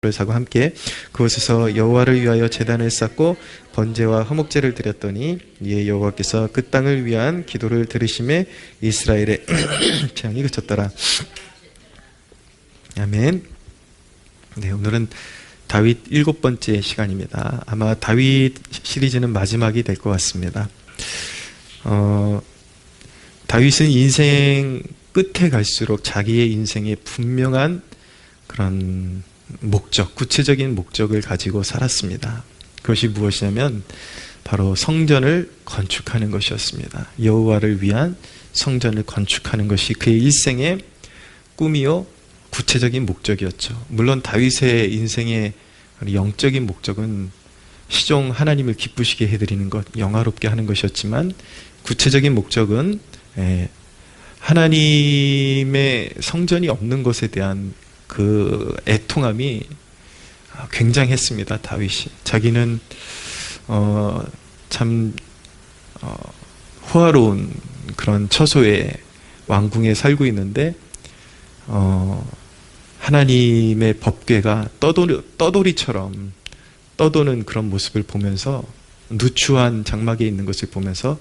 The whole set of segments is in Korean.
를 사고 함께 그곳에서 여호와를 위하여 제단을 쌓고 번제와 화목제를 드렸더니 이에 여호와께서 그 땅을 위한 기도를 들으심에 이스라엘의 재앙이 그쳤더라. 아멘. 네, 오늘은 다윗 7번째 시간입니다. 아마 다윗 시리즈는 마지막이 될 것 같습니다. 다윗은 인생 끝에 갈수록 자기의 인생에 분명한 그런 목적, 구체적인 목적을 가지고 살았습니다. 그것이 무엇이냐면 바로 성전을 건축하는 것이었습니다. 여호와를 위한 성전을 건축하는 것이 그의 일생의 꿈이요 구체적인 목적이었죠. 물론 다윗의 인생의 영적인 목적은 시종 하나님을 기쁘시게 해드리는 것, 영화롭게 하는 것이었지만 구체적인 목적은 하나님의 성전이 없는 것에 대한 그 애통함이 굉장했습니다. 다윗이 자기는 참 호화로운 그런 처소에 왕궁에 살고 있는데 하나님의 법궤가 떠돌이처럼 떠도는 그런 모습을 보면서 누추한 장막에 있는 것을 보면서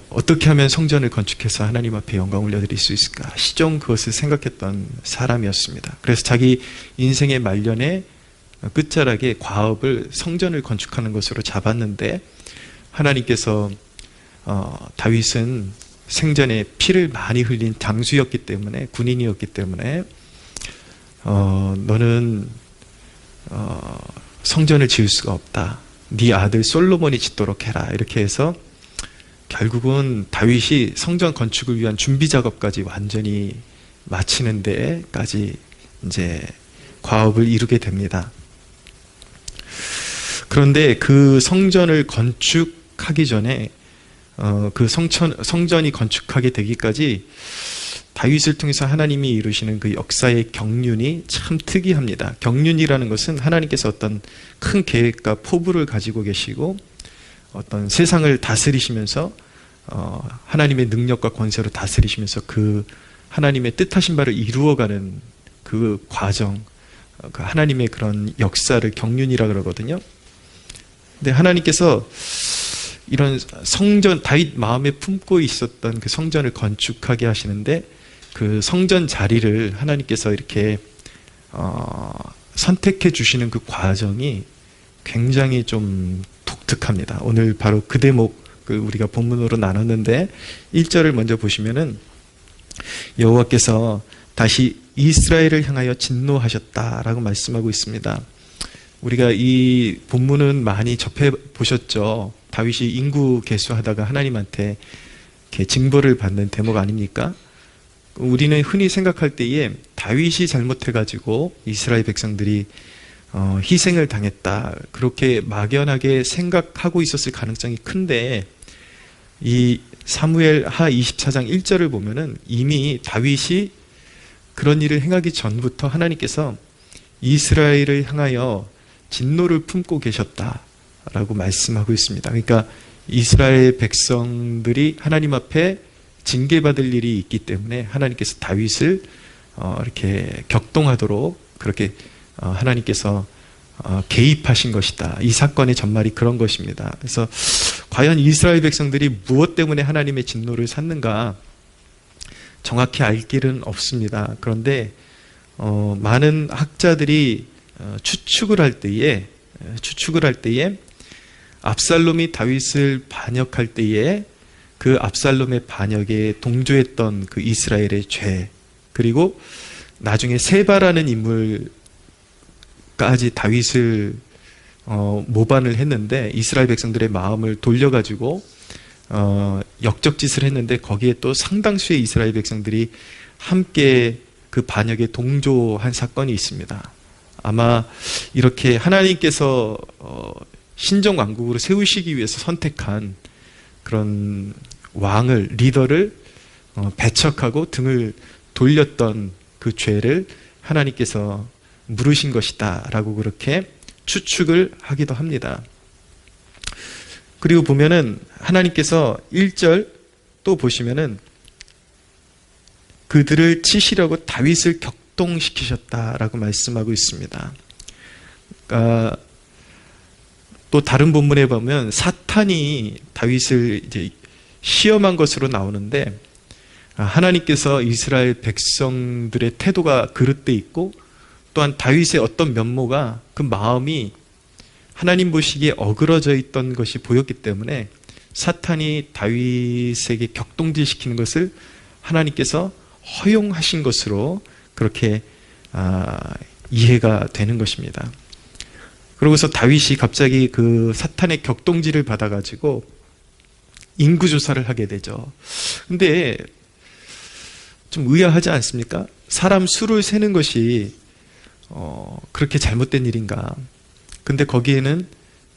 어떻게 하면 성전을 건축해서 하나님 앞에 영광을 올려드릴 수 있을까? 시종 그것을 생각했던 사람이었습니다. 그래서 자기 인생의 말년에 끝자락에 과업을 성전을 건축하는 것으로 잡았는데 하나님께서 다윗은 생전에 피를 많이 흘린 장수였기 때문에 군인이었기 때문에 너는 성전을 지을 수가 없다. 네 아들 솔로몬이 짓도록 해라. 이렇게 해서 결국은 다윗이 성전 건축을 위한 준비 작업까지 완전히 마치는 데까지 이제 과업을 이루게 됩니다. 그런데 그 성전을 건축하기 전에 그 성전이 건축하게 되기까지 다윗을 통해서 하나님이 이루시는 그 역사의 경륜이 참 특이합니다. 경륜이라는 것은 하나님께서 어떤 큰 계획과 포부를 가지고 계시고 어떤 세상을 다스리시면서 하나님의 능력과 권세로 다스리시면서 그 하나님의 뜻하신 바를 이루어가는 그 과정, 그 하나님의 그런 역사를 경륜이라 그러거든요. 근데 하나님께서 이런 성전, 다윗 마음에 품고 있었던 그 성전을 건축하게 하시는데 그 성전 자리를 하나님께서 이렇게 선택해 주시는 그 과정이 굉장히 좀 독특합니다. 오늘 바로 그 대목 우리가 본문으로 나눴는데 1절을 먼저 보시면은 여호와께서 다시 이스라엘을 향하여 진노하셨다라고 말씀하고 있습니다. 우리가 이 본문은 많이 접해 보셨죠. 다윗이 인구 계수하다가 하나님한테 이렇게 징벌을 받는 대목 아닙니까? 우리는 흔히 생각할 때에 다윗이 잘못해가지고 이스라엘 백성들이 희생을 당했다. 그렇게 막연하게 생각하고 있었을 가능성이 큰데 이 사무엘 하 24장 1절을 보면은 이미 다윗이 그런 일을 행하기 전부터 하나님께서 이스라엘을 향하여 진노를 품고 계셨다라고 말씀하고 있습니다. 그러니까 이스라엘 백성들이 하나님 앞에 징계받을 일이 있기 때문에 하나님께서 다윗을 이렇게 격동하도록 그렇게 하나님께서 개입하신 것이다. 이 사건의 전말이 그런 것입니다. 그래서 과연 이스라엘 백성들이 무엇 때문에 하나님의 진노를 샀는가 정확히 알 길은 없습니다. 그런데 많은 학자들이 추측을 할 때에 압살롬이 다윗을 반역할 때에 그 압살롬의 반역에 동조했던 그 이스라엘의 죄, 그리고 나중에 세바라는 인물까지 다윗을 모반을 했는데 이스라엘 백성들의 마음을 돌려가지고 역적짓을 했는데 거기에 또 상당수의 이스라엘 백성들이 함께 그 반역에 동조한 사건이 있습니다. 아마 이렇게 하나님께서 신정 왕국으로 세우시기 위해서 선택한 그런 왕을, 리더를 배척하고 등을 돌렸던 그 죄를 하나님께서 물으신 것이다 라고 그렇게 추측을 하기도 합니다. 그리고 보면은 하나님께서 1절 또 보시면은 그들을 치시려고 다윗을 격동시키셨다라고 말씀하고 있습니다. 그러니까 또 다른 본문에 보면 사탄이 다윗을 이제 시험한 것으로 나오는데, 하나님께서 이스라엘 백성들의 태도가 그릇돼 있고, 또한 다윗의 어떤 면모가, 그 마음이 하나님 보시기에 어그러져 있던 것이 보였기 때문에 사탄이 다윗에게 격동질시키는 것을 하나님께서 허용하신 것으로 그렇게 이해가 되는 것입니다. 그러고서 다윗이 갑자기 그 사탄의 격동질을 받아가지고 인구조사를 하게 되죠. 근데 좀 의아하지 않습니까? 사람 수를 세는 것이 그렇게 잘못된 일인가? 근데 거기에는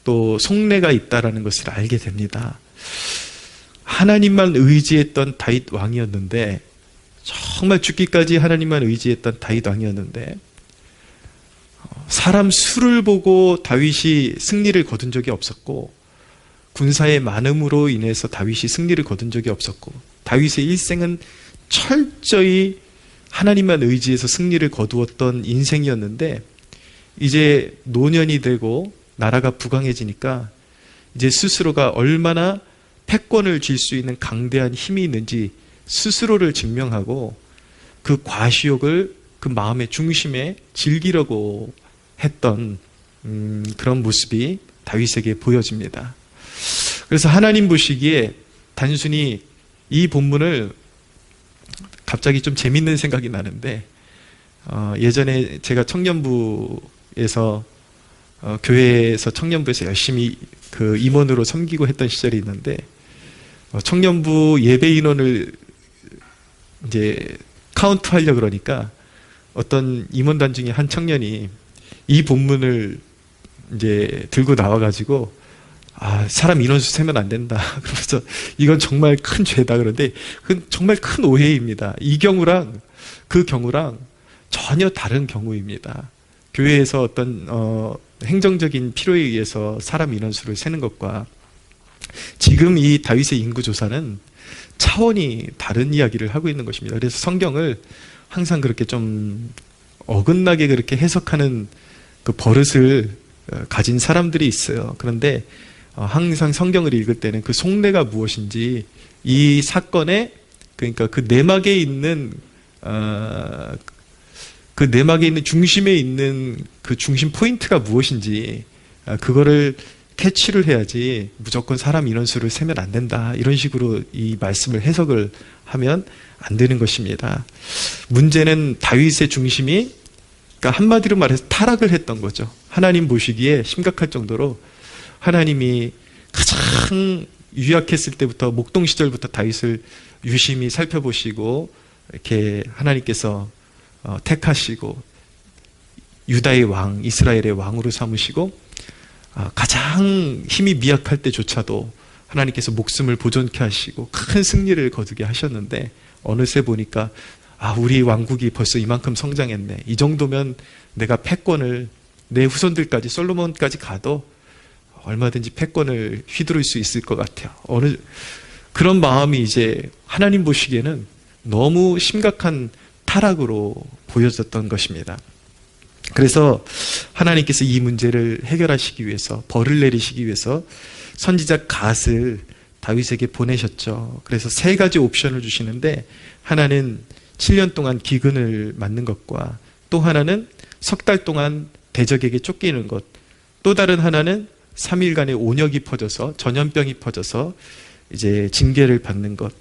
또 속내가 있다라는 것을 알게 됩니다. 하나님만 의지했던 다윗 왕이었는데, 정말 죽기까지 하나님만 의지했던 다윗 왕이었는데, 사람 수를 보고 다윗이 승리를 거둔 적이 없었고, 군사의 많음으로 인해서 다윗이 승리를 거둔 적이 없었고, 다윗의 일생은 철저히 하나님만 의지해서 승리를 거두었던 인생이었는데, 이제 노년이 되고 나라가 부강해지니까 이제 스스로가 얼마나 패권을 쥘 수 있는 강대한 힘이 있는지 스스로를 증명하고, 그 과시욕을 그 마음의 중심에 즐기려고 했던 그런 모습이 다윗에게 보여집니다. 그래서 하나님 보시기에 단순히 이 본문을, 갑자기 좀 재밌는 생각이 나는데, 예전에 제가 청년부에서 교회에서 청년부에서 열심히 그 임원으로 섬기고 했던 시절이 있는데, 청년부 예배 인원을 이제 카운트 하려고 그러니까 어떤 임원단 중에 한 청년이 이 본문을 이제 들고 나와가지고, 사람 인원수 세면 안 된다. 그러면서 이건 정말 큰 죄다. 그런데 그건 정말 큰 오해입니다. 이 경우랑 그 경우랑 전혀 다른 경우입니다. 교회에서 어떤 행정적인 필요에 의해서 사람 인원수를 세는 것과 지금 이 다윗의 인구조사는 차원이 다른 이야기를 하고 있는 것입니다. 그래서 성경을 항상 그렇게 좀 어긋나게 그렇게 해석하는 그 버릇을 가진 사람들이 있어요. 그런데 항상 성경을 읽을 때는 그 속내가 무엇인지, 이 사건의, 그러니까 그 내막에 있는 그 내막에 있는 중심에 있는 그 중심 포인트가 무엇인지, 그거를 캐치를 해야지 무조건 사람 인원수를 세면 안 된다, 이런 식으로 이 말씀을 해석을 하면 안 되는 것입니다. 문제는 다윗의 중심이, 그러니까 한마디로 말해서 타락을 했던 거죠. 하나님 보시기에 심각할 정도로 하나님이 가장 유약했을 때부터, 목동 시절부터 다윗을 유심히 살펴보시고 이렇게 하나님께서 택하시고 유다의 왕, 이스라엘의 왕으로 삼으시고, 가장 힘이 미약할 때조차도 하나님께서 목숨을 보존케 하시고 큰 승리를 거두게 하셨는데, 어느새 보니까 우리 왕국이 벌써 이만큼 성장했네, 이 정도면 내가 패권을, 내 후손들까지 솔로몬까지 가도 얼마든지 패권을 휘두를 수 있을 것 같아요. 그런 마음이 이제 하나님 보시기에는 너무 심각한 타락으로 보여졌던 것입니다. 그래서 하나님께서 이 문제를 해결하시기 위해서, 벌을 내리시기 위해서 선지자 갓을 다윗에게 보내셨죠. 그래서 세 가지 옵션을 주시는데, 하나는 7년 동안 기근을 맞는 것과, 또 하나는 석 달 동안 대적에게 쫓기는 것, 또 다른 하나는 3일간의 온역이 퍼져서, 전염병이 퍼져서 이제 징계를 받는 것.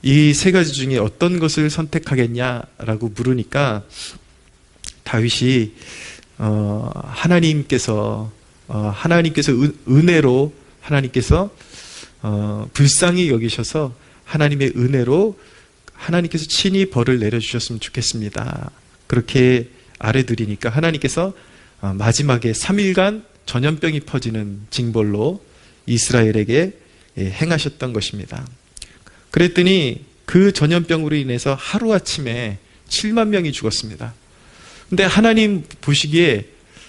이 세 가지 중에 어떤 것을 선택하겠냐라고 물으니까 다윗이 하나님께서 은혜로, 하나님께서 불쌍히 여기셔서 하나님의 은혜로 하나님께서 친히 벌을 내려주셨으면 좋겠습니다, 그렇게 아뢰드리니까 하나님께서 마지막에 3일간 전염병이 퍼지는 징벌로 이스라엘에게 행하셨던 것입니다. 그랬더니 그 전염병으로 인해서 하루아침에 7만 명이 죽었습니다. 근데 하나님 보시기에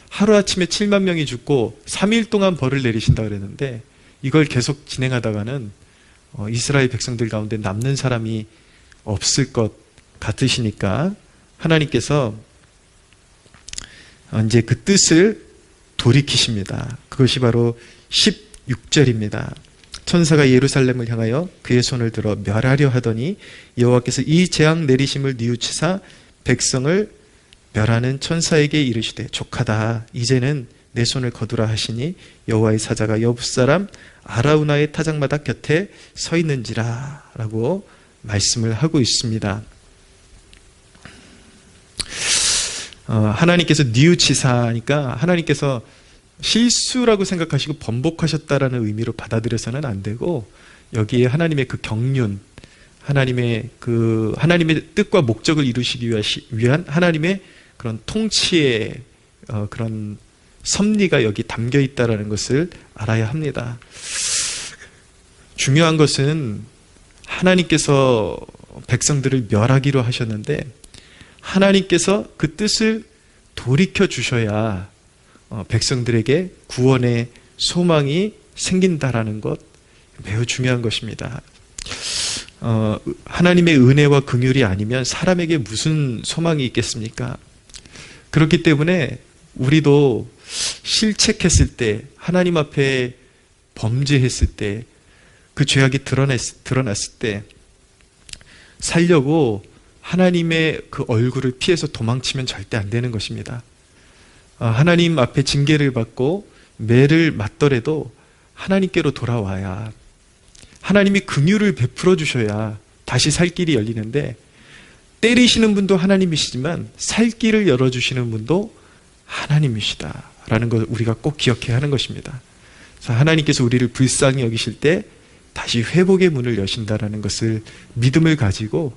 하루아침에 7만 명이 죽고 3일 동안 벌을 내리신다 그랬는데, 이걸 계속 진행하다가는 이스라엘 백성들 가운데 남는 사람이 없을 것 같으시니까 하나님께서 이제 그 뜻을 돌이키십니다. 그것이 바로 16절입니다. 천사가 예루살렘을 향하여 그의 손을 들어 멸하려 하더니 여호와께서 이 재앙 내리심을 뉘우치사 백성을 멸하는 천사에게 이르시되 족하다. 이제는 내 손을 거두라 하시니 여호와의 사자가 여부 사람 아라우나의 타작마당 곁에 서 있는지라 라고 말씀을 하고 있습니다. 하나님께서 뉘우치사니까 하나님께서 실수라고 생각하시고 번복하셨다라는 의미로 받아들여서는 안 되고, 여기에 하나님의 그 경륜, 하나님의 뜻과 목적을 이루시기 위한 하나님의 그런 통치의 그런 섭리가 여기 담겨 있다라는 것을 알아야 합니다. 중요한 것은 하나님께서 백성들을 멸하기로 하셨는데 하나님께서 그 뜻을 돌이켜 주셔야 백성들에게 구원의 소망이 생긴다라는 것, 매우 중요한 것입니다. 하나님의 은혜와 긍휼이 아니면 사람에게 무슨 소망이 있겠습니까? 그렇기 때문에 우리도 실책했을 때, 하나님 앞에 범죄했을 때, 그 죄악이 드러났을 때 살려고 하나님의 그 얼굴을 피해서 도망치면 절대 안 되는 것입니다. 하나님 앞에 징계를 받고 매를 맞더라도 하나님께로 돌아와야, 하나님이 긍휼을 베풀어 주셔야 다시 살 길이 열리는데, 때리시는 분도 하나님이시지만 살 길을 열어주시는 분도 하나님이시다라는 걸 우리가 꼭 기억해야 하는 것입니다. 그래서 하나님께서 우리를 불쌍히 여기실 때 다시 회복의 문을 여신다라는 것을 믿음을 가지고,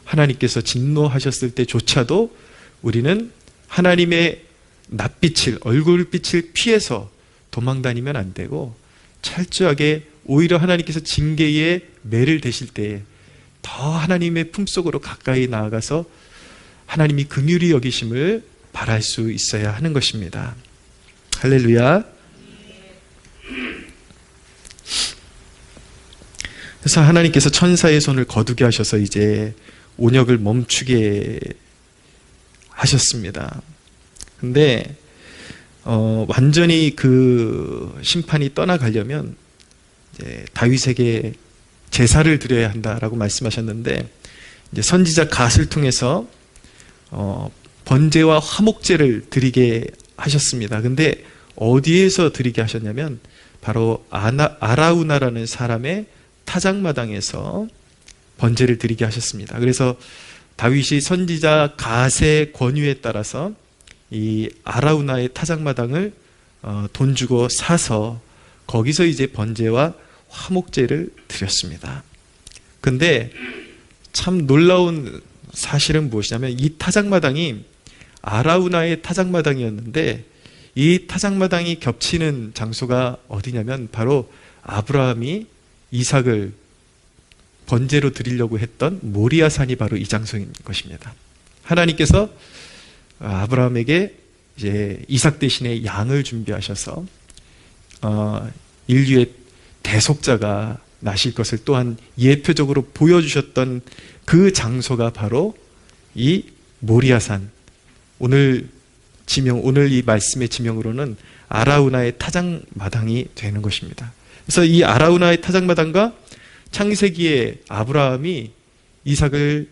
하나님께서 진노하셨을 때조차도 우리는 하나님의 낯빛을, 얼굴빛을 피해서 도망다니면 안 되고, 철저하게 오히려 하나님께서 징계의 매를 대실 때에 더 하나님의 품속으로 가까이 나아가서 하나님이 긍휼히 여기심을 바랄 수 있어야 하는 것입니다. 할렐루야. 그래서 하나님께서 천사의 손을 거두게 하셔서 이제 온역을 멈추게 하셨습니다. 근데 완전히 그 심판이 떠나가려면 이제 다윗에게 제사를 드려야 한다라고 말씀하셨는데, 이제 선지자 갓을 통해서 번제와 화목제를 드리게 하셨습니다. 근데 어디에서 드리게 하셨냐면 바로 아라우나라는 사람의 타작마당에서 번제를 드리게 하셨습니다. 그래서 다윗이 선지자 갓의 권유에 따라서 이 아라우나의 타작마당을 돈 주고 사서 거기서 이제 번제와 화목제를 드렸습니다. 근데 참 놀라운 사실은 무엇이냐면, 이 타작마당이 아라우나의 타작마당이었는데 이 타작마당이 겹치는 장소가 어디냐면 바로 아브라함이 이삭을 번제로 드리려고 했던 모리아산이 바로 이 장소인 것입니다. 하나님께서 아브라함에게 이제 이삭 대신에 양을 준비하셔서 인류의 대속자가 나실 것을 또한 예표적으로 보여주셨던 그 장소가 바로 이 모리아산, 오늘 이 말씀의 지명으로는 아라우나의 타작마당이 되는 것입니다. 그래서 이 아라우나의 타작마당과 창세기에 아브라함이 이삭을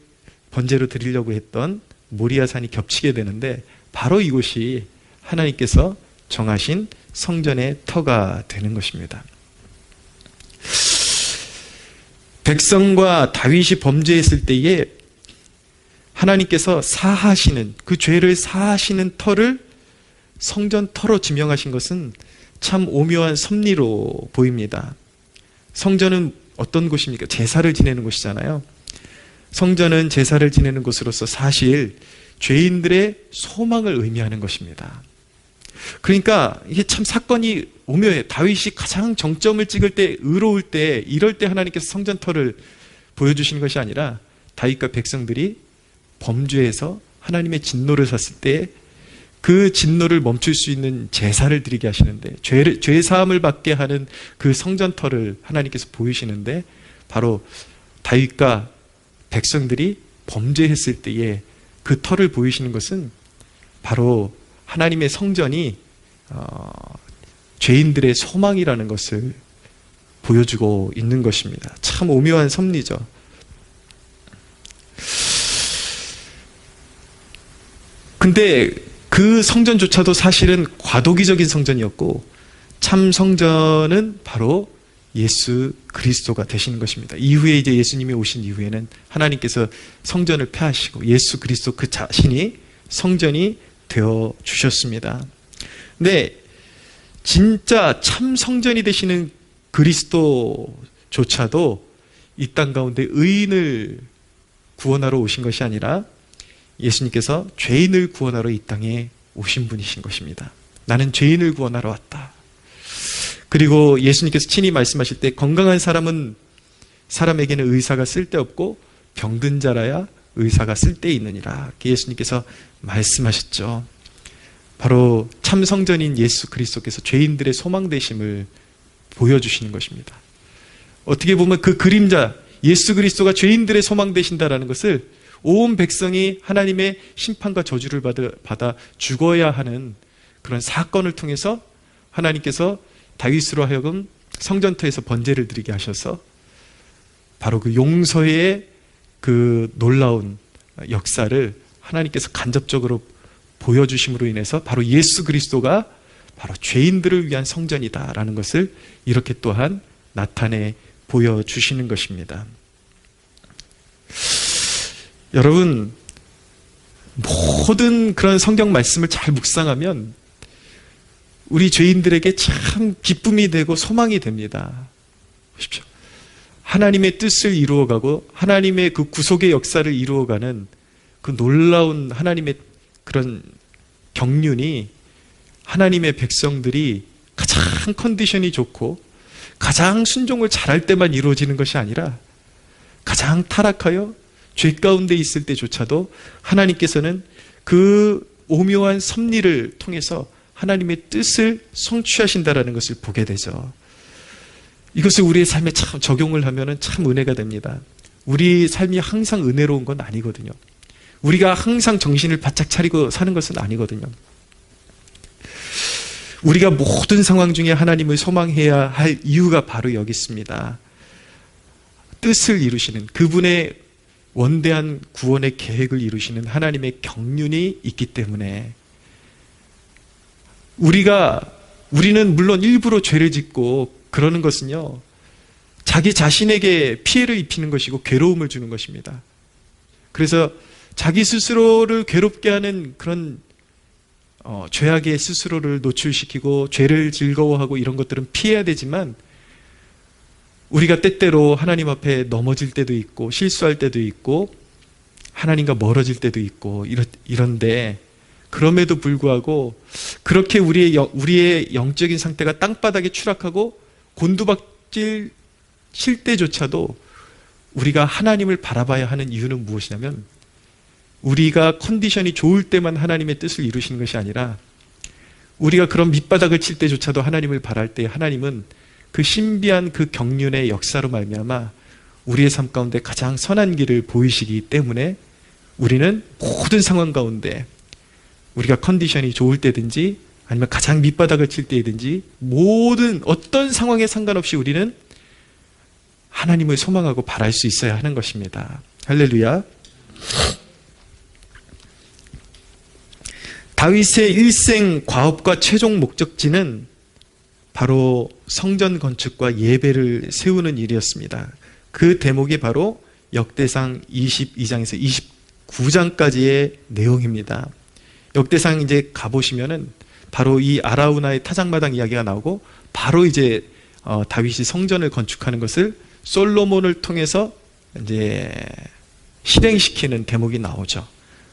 번제로 드리려고 했던 모리아산이 겹치게 되는데, 바로 이곳이 하나님께서 정하신 성전의 터가 되는 것입니다. 백성과 다윗이 범죄했을 때에 하나님께서 사하시는, 그 죄를 사하시는 터를 성전 터로 지명하신 것은 참 오묘한 섭리로 보입니다. 성전은 어떤 곳입니까? 제사를 지내는 곳이잖아요. 성전은 제사를 지내는 곳으로서 사실 죄인들의 소망을 의미하는 것입니다. 그러니까 이게 참 사건이 오묘해요. 다윗이 가장 정점을 찍을 때, 의로울 때, 이럴 때 하나님께서 성전터를 보여주시는 것이 아니라 다윗과 백성들이 범죄해서 하나님의 진노를 샀을 때 그 진노를 멈출 수 있는 제사를 드리게 하시는데, 죄 사함을 받게 하는 그 성전터를 하나님께서 보이시는데, 바로 다윗과 백성들이 범죄했을 때에 그 터를 보이시는 것은 바로 하나님의 성전이 죄인들의 소망이라는 것을 보여주고 있는 것입니다. 참 오묘한 섭리죠. 근데 그 성전조차도 사실은 과도기적인 성전이었고 참 성전은 바로 예수 그리스도가 되시는 것입니다. 이후에 이제 예수님이 오신 이후에는 하나님께서 성전을 폐하시고 예수 그리스도 그 자신이 성전이 되어 주셨습니다. 근데 진짜 참 성전이 되시는 그리스도조차도 이 땅 가운데 의인을 구원하러 오신 것이 아니라 예수님께서 죄인을 구원하러 이 땅에 오신 분이신 것입니다. 나는 죄인을 구원하러 왔다. 그리고 예수님께서 친히 말씀하실 때 건강한 사람은 사람에게는 의사가 쓸데없고 병든 자라야 의사가 쓸데있느니라. 예수님께서 말씀하셨죠. 바로 참 성전인 예수 그리스도께서 죄인들의 소망 되심을 보여주시는 것입니다. 어떻게 보면 그 그림자 예수 그리스도가 죄인들의 소망 되신다라는 것을 온 백성이 하나님의 심판과 저주를 받아 죽어야 하는 그런 사건을 통해서 하나님께서 다윗으로 하여금 성전터에서 번제를 드리게 하셔서 바로 그 용서의 그 놀라운 역사를 하나님께서 간접적으로 보여주심으로 인해서 바로 예수 그리스도가 바로 죄인들을 위한 성전이다라는 것을 이렇게 또한 나타내 보여주시는 것입니다. 여러분, 모든 그런 성경 말씀을 잘 묵상하면 우리 죄인들에게 참 기쁨이 되고 소망이 됩니다. 보십시오. 하나님의 뜻을 이루어가고 하나님의 그 구속의 역사를 이루어가는 그 놀라운 하나님의 그런 경륜이 하나님의 백성들이 가장 컨디션이 좋고 가장 순종을 잘할 때만 이루어지는 것이 아니라 가장 타락하여 죄 가운데 있을 때조차도 하나님께서는 그 오묘한 섭리를 통해서 하나님의 뜻을 성취하신다라는 것을 보게 되죠. 이것을 우리의 삶에 참 적용을 하면 참 은혜가 됩니다. 우리 삶이 항상 은혜로운 건 아니거든요. 우리가 항상 정신을 바짝 차리고 사는 것은 아니거든요. 우리가 모든 상황 중에 하나님을 소망해야 할 이유가 바로 여기 있습니다. 뜻을 이루시는 그분의 원대한 구원의 계획을 이루시는 하나님의 경륜이 있기 때문에 우리는 물론 일부러 죄를 짓고 그러는 것은요, 자기 자신에게 피해를 입히는 것이고 괴로움을 주는 것입니다. 그래서 자기 스스로를 괴롭게 하는 그런 죄악에 스스로를 노출시키고 죄를 즐거워하고 이런 것들은 피해야 되지만 우리가 때때로 하나님 앞에 넘어질 때도 있고 실수할 때도 있고 하나님과 멀어질 때도 있고 이런데 그럼에도 불구하고 그렇게 우리의 영적인 상태가 땅바닥에 추락하고 곤두박질 칠 때조차도 우리가 하나님을 바라봐야 하는 이유는 무엇이냐면 우리가 컨디션이 좋을 때만 하나님의 뜻을 이루시는 것이 아니라 우리가 그런 밑바닥을 칠 때조차도 하나님을 바랄 때 하나님은 그 신비한 그 경륜의 역사로 말미암아 우리의 삶 가운데 가장 선한 길을 보이시기 때문에 우리는 모든 상황 가운데 우리가 컨디션이 좋을 때든지 아니면 가장 밑바닥을 칠 때든지 모든 어떤 상황에 상관없이 우리는 하나님을 소망하고 바랄 수 있어야 하는 것입니다. 할렐루야. 다윗의 일생 과업과 최종 목적지는 바로 성전 건축과 예배를 세우는 일이었습니다. 그 대목이 바로 역대상 22장에서 29장까지의 내용입니다. 역대상 이제 가보시면은 바로 이 아라우나의 타작마당 이야기가 나오고 바로 이제 다윗이 성전을 건축하는 것을 솔로몬을 통해서 이제 실행시키는 대목이 나오죠.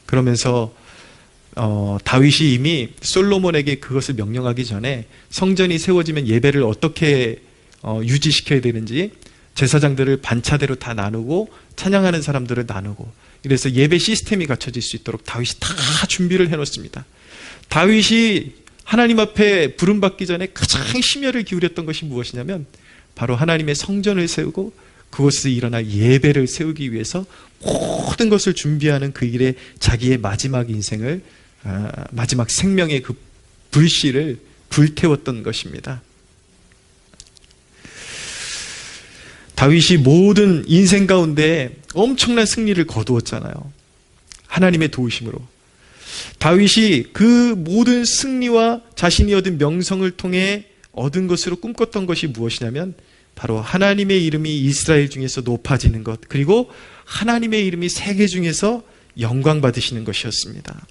그러면서 다윗이 이미 솔로몬에게 그것을 명령하기 전에 성전이 세워지면 예배를 어떻게 유지시켜야 되는지 제사장들을 반차대로 다 나누고 찬양하는 사람들을 나누고 이래서 예배 시스템이 갖춰질 수 있도록 다윗이 다 준비를 해놓습니다. 다윗이 하나님 앞에 부름받기 전에 가장 심혈을 기울였던 것이 무엇이냐면 바로 하나님의 성전을 세우고 그곳에서 일어날 예배를 세우기 위해서 모든 것을 준비하는 그 일에 자기의 마지막 인생을 마지막 생명의 그 불씨를 불태웠던 것입니다. 다윗이 모든 인생 가운데 엄청난 승리를 거두었잖아요. 하나님의 도우심으로. 다윗이 그 모든 승리와 자신이 얻은 명성을 통해 얻은 것으로 꿈꿨던 것이 무엇이냐면 바로 하나님의 이름이 이스라엘 중에서 높아지는 것, 그리고 하나님의 이름이 세계 중에서 영광 받으시는 것이었습니다.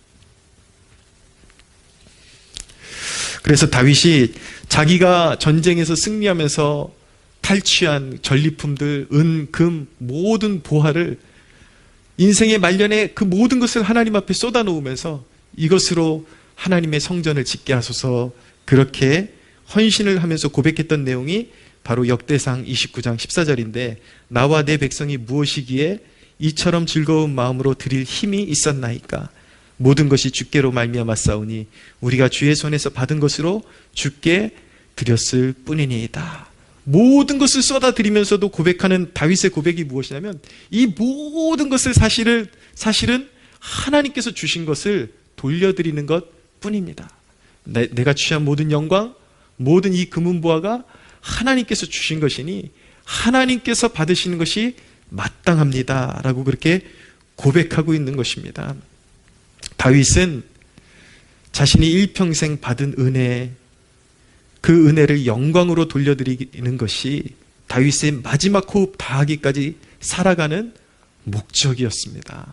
그래서 다윗이 자기가 전쟁에서 승리하면서 탈취한 전리품들, 은, 금, 모든 보화를 인생의 말년에 그 모든 것을 하나님 앞에 쏟아놓으면서 이것으로 하나님의 성전을 짓게 하소서, 그렇게 헌신을 하면서 고백했던 내용이 바로 역대상 29장 14절인데, 나와 내 백성이 무엇이기에 이처럼 즐거운 마음으로 드릴 힘이 있었나이까? 모든 것이 주께로 말미암아 싸우니 우리가 주의 손에서 받은 것으로 주께 드렸을 뿐이니이다. 모든 것을 쏟아드리면서도 고백하는 다윗의 고백이 무엇이냐면, 이 모든 것을 사실은 하나님께서 주신 것을 돌려드리는 것 뿐입니다. 내가 취한 모든 영광, 모든 이 금은보화가 하나님께서 주신 것이니 하나님께서 받으시는 것이 마땅합니다 라고 그렇게 고백하고 있는 것입니다. 다윗은 자신이 일평생 받은 은혜, 그 은혜를 영광으로 돌려드리는 것이 다윗의 마지막 호흡 다하기까지 살아가는 목적이었습니다.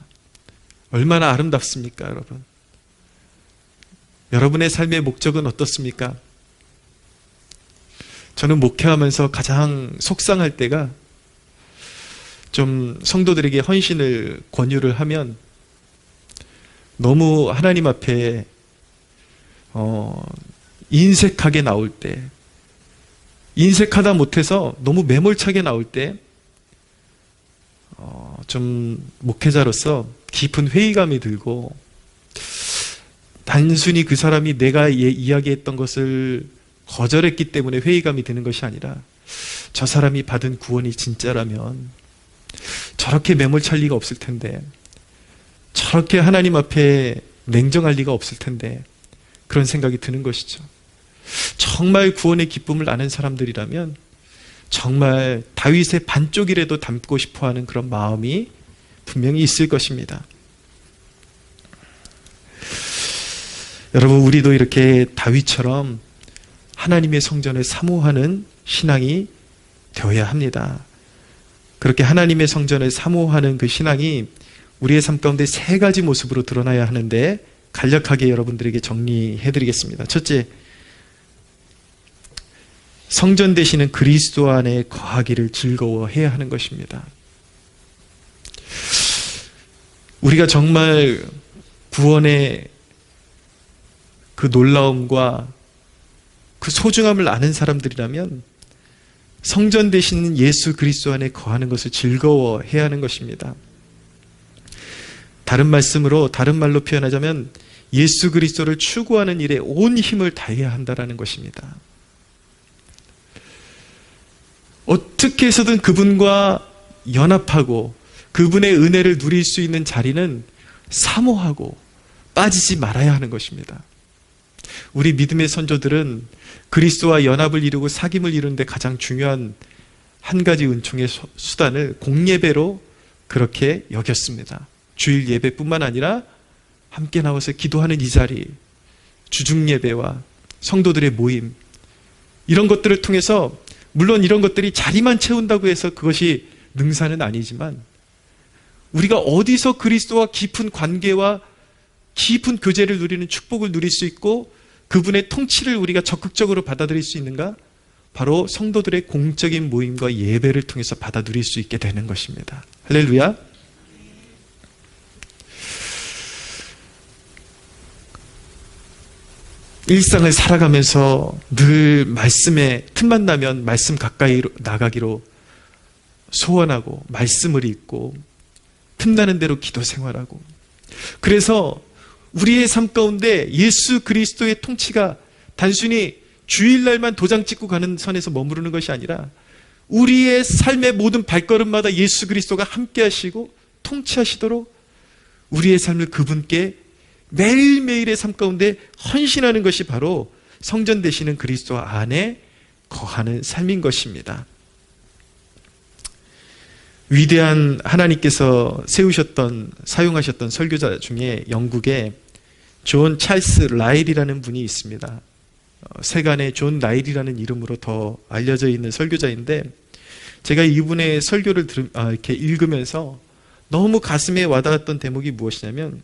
얼마나 아름답습니까, 여러분? 여러분의 삶의 목적은 어떻습니까? 저는 목회하면서 가장 속상할 때가, 좀 성도들에게 헌신을 권유를 하면 너무 하나님 앞에 인색하게 나올 때, 인색하다 못해서 너무 매몰차게 나올 때, 좀 목회자로서 깊은 회의감이 들고, 단순히 그 사람이 내가 이야기했던 것을 거절했기 때문에 회의감이 드는 것이 아니라, 저 사람이 받은 구원이 진짜라면 저렇게 매몰찰 리가 없을 텐데, 저렇게 하나님 앞에 냉정할 리가 없을 텐데, 그런 생각이 드는 것이죠. 정말 구원의 기쁨을 아는 사람들이라면 정말 다윗의 반쪽이라도 담고 싶어하는 그런 마음이 분명히 있을 것입니다. 여러분, 우리도 이렇게 다윗처럼 하나님의 성전을 사모하는 신앙이 되어야 합니다. 그렇게 하나님의 성전을 사모하는 그 신앙이 우리의 삶 가운데 세 가지 모습으로 드러나야 하는데, 간략하게 여러분들에게 정리해드리겠습니다. 첫째, 성전 되시는 그리스도 안에 거하기를 즐거워해야 하는 것입니다. 우리가 정말 구원의 그 놀라움과 그 소중함을 아는 사람들이라면 성전 되시는 예수 그리스도 안에 거하는 것을 즐거워해야 하는 것입니다. 다른 말로 표현하자면 예수 그리스도를 추구하는 일에 온 힘을 다해야 한다는 것입니다. 어떻게 해서든 그분과 연합하고 그분의 은혜를 누릴 수 있는 자리는 사모하고 빠지지 말아야 하는 것입니다. 우리 믿음의 선조들은 그리스도와 연합을 이루고 사귐을 이루는데 가장 중요한 한 가지 은총의 수단을 공예배로 그렇게 여겼습니다. 주일 예배뿐만 아니라 함께 나와서 기도하는 이 자리, 주중예배와 성도들의 모임, 이런 것들을 통해서, 물론 이런 것들이 자리만 채운다고 해서 그것이 능사는 아니지만, 우리가 어디서 그리스도와 깊은 관계와 깊은 교제를 누리는 축복을 누릴 수 있고 그분의 통치를 우리가 적극적으로 받아들일 수 있는가? 바로 성도들의 공적인 모임과 예배를 통해서 받아 누릴 수 있게 되는 것입니다. 할렐루야. 일상을 살아가면서 늘 말씀에 틈만 나면 말씀 가까이 나가기로 소원하고, 말씀을 읽고, 틈나는 대로 기도 생활하고, 그래서 우리의 삶 가운데 예수 그리스도의 통치가 단순히 주일날만 도장 찍고 가는 선에서 머무르는 것이 아니라 우리의 삶의 모든 발걸음마다 예수 그리스도가 함께 하시고 통치하시도록 우리의 삶을 그분께 매일매일의 삶 가운데 헌신하는 것이 바로 성전 되시는 그리스도 안에 거하는 삶인 것입니다. 위대한 하나님께서 세우셨던, 사용하셨던 설교자 중에 영국의 존 찰스 라일이라는 분이 있습니다. 세간의 존 라일이라는 이름으로 더 알려져 있는 설교자인데, 제가 이분의 설교를 이렇게 읽으면서 너무 가슴에 와닿았던 대목이 무엇이냐면,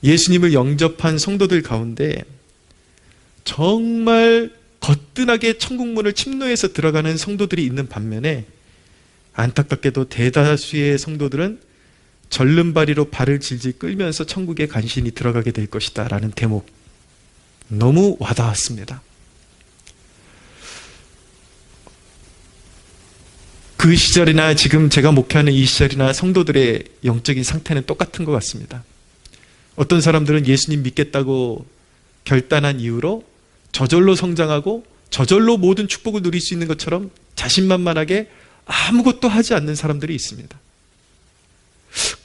예수님을 영접한 성도들 가운데 정말 거뜬하게 천국문을 침노해서 들어가는 성도들이 있는 반면에, 안타깝게도 대다수의 성도들은 절름발이로 발을 질질 끌면서 천국에 간신히 들어가게 될 것이다 라는 대목, 너무 와닿았습니다. 그 시절이나 지금 제가 목회하는 이 시절이나 성도들의 영적인 상태는 똑같은 것 같습니다. 어떤 사람들은 예수님 믿겠다고 결단한 이후로 저절로 성장하고 저절로 모든 축복을 누릴 수 있는 것처럼 자신만만하게 아무것도 하지 않는 사람들이 있습니다.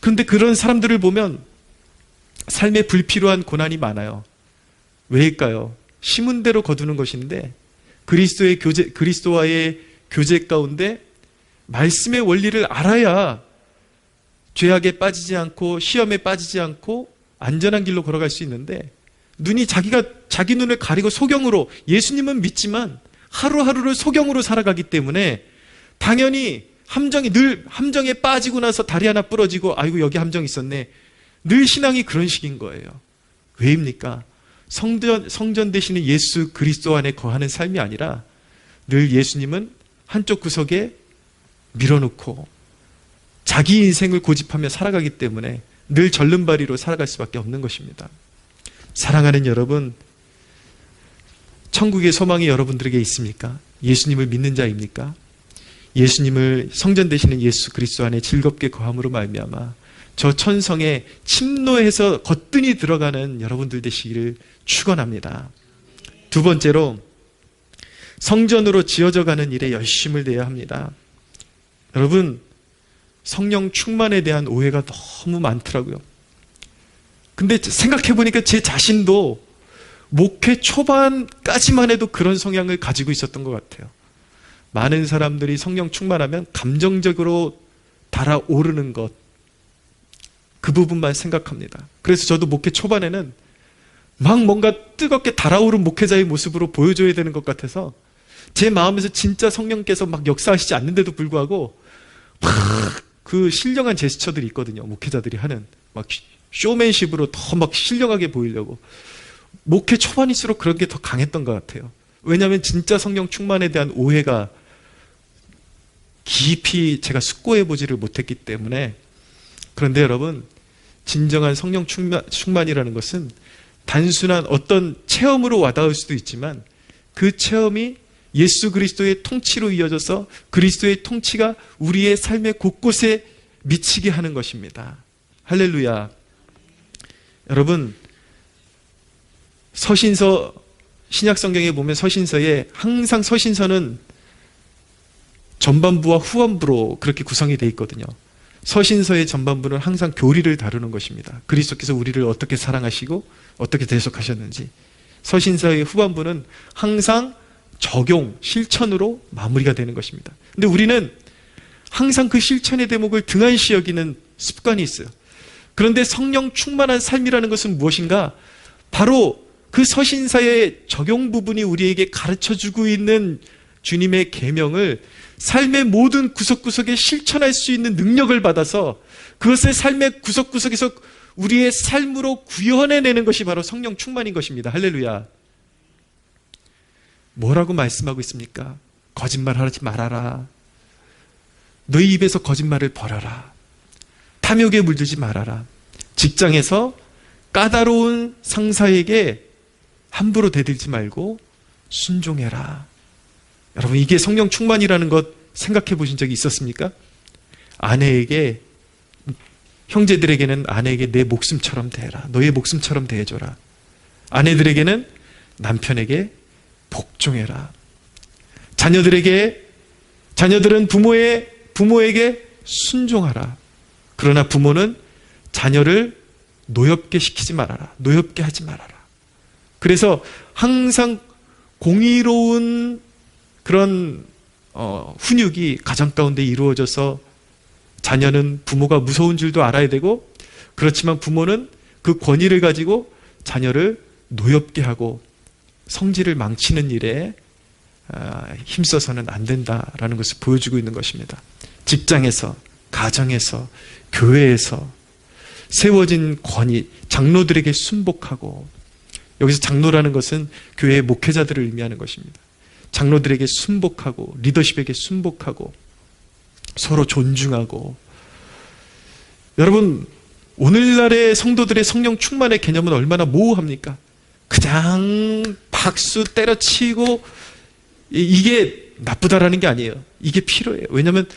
그런데 그런 사람들을 보면 삶에 불필요한 고난이 많아요. 왜일까요? 심은 대로 거두는 것인데, 그리스도와의 교제 가운데 말씀의 원리를 알아야 죄악에 빠지지 않고 시험에 빠지지 않고 안전한 길로 걸어갈 수 있는데, 자기 눈을 가리고 소경으로, 예수님은 믿지만 하루하루를 소경으로 살아가기 때문에 당연히 늘 함정에 빠지고 나서 다리 하나 부러지고 아이고 여기 함정 있었네, 늘 신앙이 그런 식인 거예요. 왜입니까? 성전 되시는 예수 그리스도 안에 거하는 삶이 아니라 늘 예수님은 한쪽 구석에 밀어놓고 자기 인생을 고집하며 살아가기 때문에 늘 절름발이로 살아갈 수밖에 없는 것입니다. 사랑하는 여러분, 천국의 소망이 여러분들에게 있습니까? 예수님을 믿는 자입니까? 예수님을, 성전 되시는 예수 그리스도 안에 즐겁게 거함으로 말미암아 저 천성에 침노해서 거뜬히 들어가는 여러분들 되시기를 축원합니다. 두 번째로, 성전으로 지어져 가는 일에 열심을 내야 합니다. 여러분, 성령 충만에 대한 오해가 너무 많더라고요. 근데 생각해 보니까 제 자신도 목회 초반까지만 해도 그런 성향을 가지고 있었던 것 같아요. 많은 사람들이 성령 충만하면 감정적으로 달아오르는 것, 그 부분만 생각합니다. 그래서 저도 목회 초반에는 막 뭔가 뜨겁게 달아오른 목회자의 모습으로 보여줘야 되는 것 같아서 제 마음에서 진짜 성령께서 막 역사하시지 않는데도 불구하고 막 그 신령한 제스처들이 있거든요. 목회자들이 하는 막 쇼맨십으로 더 막 신령하게 보이려고. 목회 초반일수록 그런 게 더 강했던 것 같아요. 왜냐하면 진짜 성령 충만에 대한 오해가 깊이 제가 숙고해보지를 못했기 때문에. 그런데 여러분, 진정한 성령 충만이라는 것은 단순한 어떤 체험으로 와닿을 수도 있지만 그 체험이 예수 그리스도의 통치로 이어져서 그리스도의 통치가 우리의 삶의 곳곳에 미치게 하는 것입니다. 할렐루야. 여러분, 서신서, 신약 성경에 보면 서신서에 항상 서신서는 전반부와 후반부로 그렇게 구성이 되어 있거든요. 서신서의 전반부는 항상 교리를 다루는 것입니다. 그리스도께서 우리를 어떻게 사랑하시고 어떻게 대속하셨는지. 서신서의 후반부는 항상 적용, 실천으로 마무리가 되는 것입니다. 근데 우리는 항상 그 실천의 대목을 등한시 여기는 습관이 있어요. 그런데 성령 충만한 삶이라는 것은 무엇인가? 바로 그 서신서의 적용 부분이 우리에게 가르쳐주고 있는 주님의 계명을 삶의 모든 구석구석에 실천할 수 있는 능력을 받아서 그것을 삶의 구석구석에서 우리의 삶으로 구현해내는 것이 바로 성령 충만인 것입니다. 할렐루야. 뭐라고 말씀하고 있습니까? 거짓말하지 말아라. 너희 입에서 거짓말을 버려라. 탐욕에 물들지 말아라. 직장에서 까다로운 상사에게 함부로 대들지 말고 순종해라. 여러분, 이게 성령 충만이라는 것 생각해 보신 적이 있었습니까? 아내에게, 형제들에게는 아내에게 내 목숨처럼 대해라. 너의 목숨처럼 대해줘라. 아내들에게는 남편에게 복종해라. 자녀들은 부모에게 순종하라. 그러나 부모는 자녀를 노엽게 시키지 말아라. 노엽게 하지 말아라. 그래서 항상 공의로운 그런 훈육이 가정 가운데 이루어져서 자녀는 부모가 무서운 줄도 알아야 되고, 그렇지만 부모는 그 권위를 가지고 자녀를 노엽게 하고 성질을 망치는 일에 힘써서는 안 된다라는 것을 보여주고 있는 것입니다. 직장에서, 가정에서, 교회에서 세워진 권위, 장로들에게 순복하고, 여기서 장로라는 것은 교회의 목회자들을 의미하는 것입니다. 장로들에게 순복하고, 리더십에게 순복하고, 서로 존중하고. 여러분, 오늘날의 성도들의 성령 충만의 개념은 얼마나 모호합니까? 그냥 박수 때려치고, 이게 나쁘다라는 게 아니에요. 이게 필요해요. 왜냐하면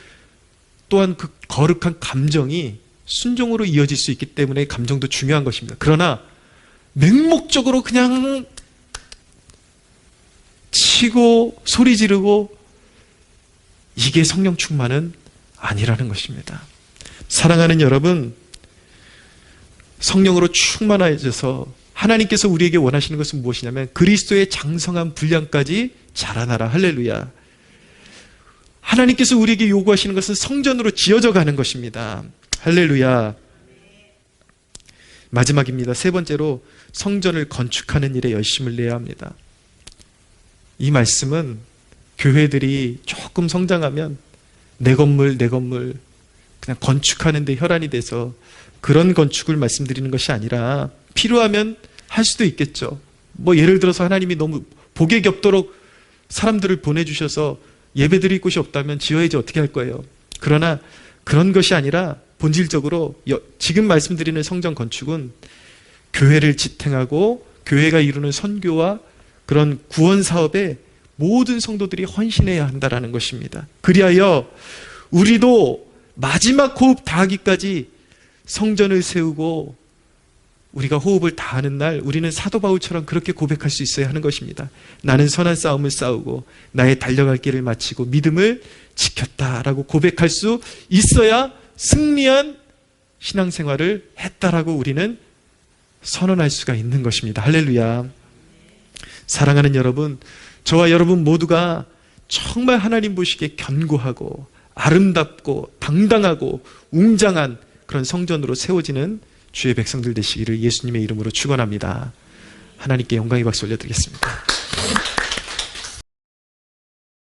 또한 그 거룩한 감정이 순종으로 이어질 수 있기 때문에 감정도 중요한 것입니다. 그러나 맹목적으로 그냥 치고 소리 지르고, 이게 성령 충만은 아니라는 것입니다. 사랑하는 여러분, 성령으로 충만해져서 하나님께서 우리에게 원하시는 것은 무엇이냐면 그리스도의 장성한 분량까지 자라나라. 할렐루야. 하나님께서 우리에게 요구하시는 것은 성전으로 지어져 가는 것입니다. 할렐루야. 마지막입니다. 세 번째로, 성전을 건축하는 일에 열심을 내야 합니다. 이 말씀은 교회들이 조금 성장하면 내 건물 그냥 건축하는 데 혈안이 돼서 그런 건축을 말씀드리는 것이 아니라, 필요하면 할 수도 있겠죠. 예를 들어서 하나님이 너무 복에 겹도록 사람들을 보내주셔서 예배드릴 곳이 없다면 지어야지 어떻게 할 거예요. 그러나 그런 것이 아니라 본질적으로 지금 말씀드리는 성전 건축은 교회를 지탱하고 교회가 이루는 선교와 그런 구원 사업에 모든 성도들이 헌신해야 한다는 것입니다. 그리하여 우리도 마지막 호흡 다하기까지 성전을 세우고 우리가 호흡을 다하는 날, 우리는 사도 바울처럼 그렇게 고백할 수 있어야 하는 것입니다. 나는 선한 싸움을 싸우고 나의 달려갈 길을 마치고 믿음을 지켰다라고 고백할 수 있어야 승리한 신앙생활을 했다라고 우리는 선언할 수가 있는 것입니다. 할렐루야. 사랑하는 여러분, 저와 여러분 모두가 정말 하나님 보시기에 견고하고 아름답고 당당하고 웅장한 그런 성전으로 세워지는 주의 백성들 되시기를 예수님의 이름으로 축원합니다. 하나님께 영광의 박수 올려드리겠습니다.